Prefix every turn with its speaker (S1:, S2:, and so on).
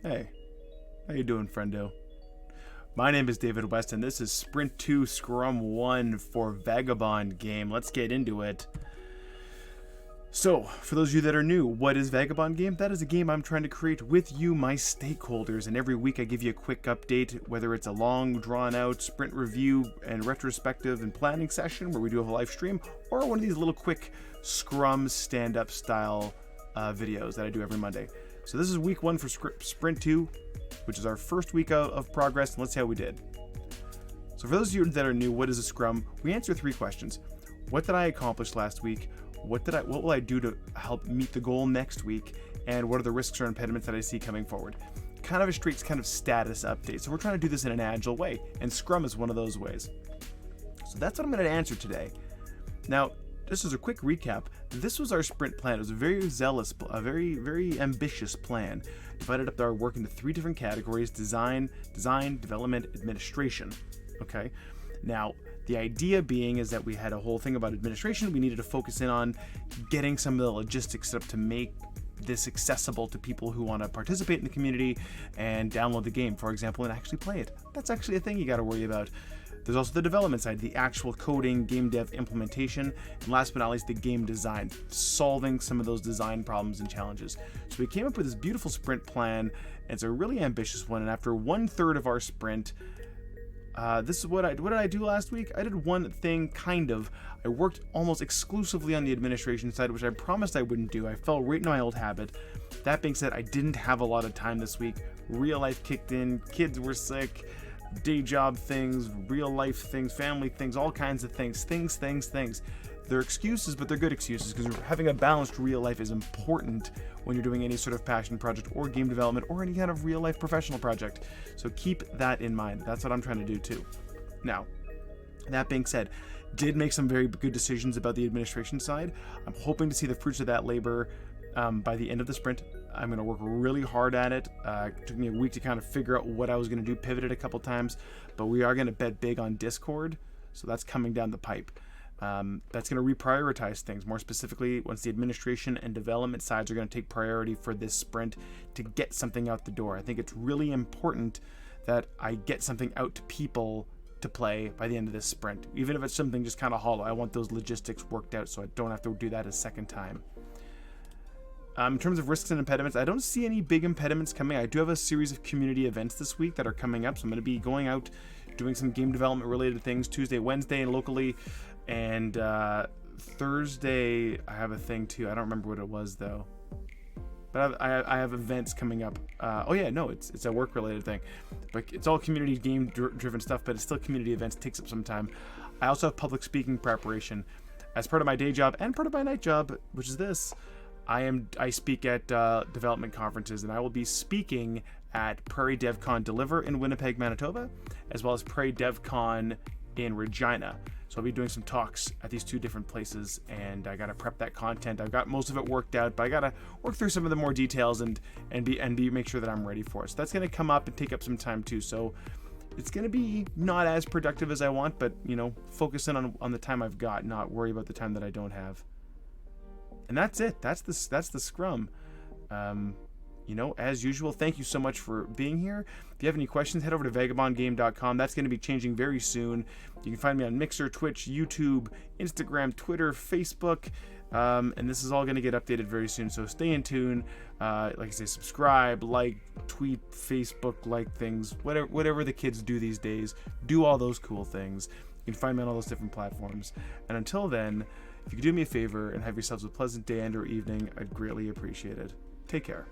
S1: Hey, how you doing, friendo? My name is David West, and this is Sprint 2 Scrum 1 for Vagabond Game. Let's get into it. So, for those of you that are new, what is Vagabond Game? That is a game I'm trying to create with you, my stakeholders, and every week I give you a quick update, whether it's a long, drawn-out sprint review and retrospective and planning session where we do a live stream, or one of these little quick Scrum stand-up style videos that I do every Monday. So this is week 1 for Sprint 2, which is our first week of progress, and let's see how we did. So for those of you that are new, what is a Scrum? We answer 3 questions. What did I accomplish last week? What will I do to help meet the goal next week? And what are the risks or impediments that I see coming forward? Kind of a straight status update. So we're trying to do this in an agile way, and Scrum is one of those ways. So that's what I'm going to answer today. Now, just as a quick recap, this was our sprint plan. It was a very zealous, a very ambitious plan. Divided up our work into 3 different categories: design, development, administration. Okay. Now, the idea being is that we had a whole thing about administration. We needed to focus in on getting some of the logistics up to make this accessible to people who want to participate in the community and download the game, for example, and actually play it. That's actually a thing you got to worry about. There's also the development side, the actual coding, game dev implementation, and last but not least, the game design, solving some of those design problems and challenges. So we came up with this beautiful sprint plan, and it's a really ambitious one. And after 1/3 of our sprint, this is what did I do last week? I did one thing, kind of. I worked almost exclusively on the administration side, which I promised I wouldn't do. I fell right into my old habit. That being said, I didn't have a lot of time this week. Real life kicked in, kids were sick, day job things, real life things, family things, all kinds of things. They're excuses, but they're good excuses, because having a balanced real life is important when you're doing any sort of passion project or game development or any kind of real life professional project. So keep that in mind. That's what I'm trying to do too. Now, that being said, did make some very good decisions about the administration side. I'm hoping to see the fruits of that labor by the end of the sprint. I'm going to work really hard at it. It took me a week to kind of figure out what I was going to do, pivoted a couple times, but we are going to bet big on Discord, so that's coming down the pipe. That's going to reprioritize things. More specifically, once the administration and development sides are going to take priority for this sprint to get something out the door. I think it's really important that I get something out to people to play by the end of this sprint. Even if it's something just kind of hollow, I want those logistics worked out so I don't have to do that a second time. In terms of risks and impediments, I don't see any big impediments coming. I do have a series of community events this week that are coming up, so I'm going to be going out doing some game development related things Tuesday, Wednesday, and locally. And Thursday, I have a thing too. I don't remember what it was though. But I have events coming up. It's a work-related thing. But it's all community game-driven stuff, but it's still community events. It takes up some time. I also have public speaking preparation as part of my day job and part of my night job, which is this. I speak at development conferences, and I will be speaking at Prairie DevCon Deliver in Winnipeg, Manitoba, as well as Prairie DevCon in Regina. So I'll be doing some talks at these 2 different places, and I gotta prep that content. I've got most of it worked out, but I gotta work through some of the more details and make sure that I'm ready for it. So that's gonna come up and take up some time too. So it's gonna be not as productive as I want, but focus in on the time I've got, not worry about the time that I don't have. And that's it. That's the Scrum. As usual, thank you so much for being here. If you have any questions, head over to vagabondgame.com. That's going to be changing very soon. You can find me on Mixer, Twitch, YouTube, Instagram, Twitter, Facebook, and this is all going to get updated very soon. So stay in tune. Like I say, subscribe, like, tweet, Facebook, like things, whatever the kids do these days. Do all those cool things. You can find me on all those different platforms. And until then, if you could do me a favor and have yourselves a pleasant day and or evening, I'd greatly appreciate it. Take care.